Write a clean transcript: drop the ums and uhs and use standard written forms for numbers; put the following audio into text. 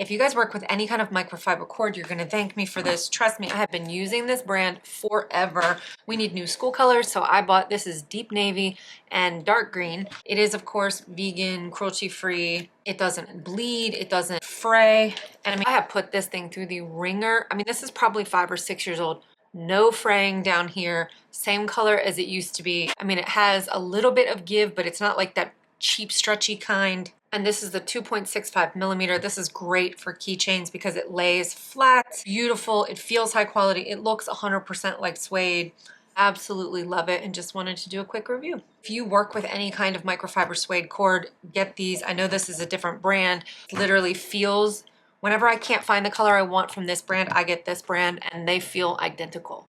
If you guys work with any kind of microfiber cord, you're gonna thank me for this. Trust me, I have been using this brand forever. We need new school colors, so I bought, this is deep navy and dark green. It is, of course, vegan, cruelty-free. It doesn't bleed, it doesn't fray. And I mean, I have put this thing through the ringer. I mean, this is probably 5 or 6 years old. No fraying down here, same color as it used to be. I mean, it has a little bit of give, but it's not like that cheap stretchy kind. And this is the 2.65 millimeter. This is great for keychains because it lays flat, beautiful, it feels high quality, it looks 100% like suede. Absolutely love it, and just wanted to do a quick review. If you work with any kind of microfiber suede cord, get these. I know this is a different brand. It literally feels, whenever I can't find the color I want from this brand, I get this brand and they feel identical.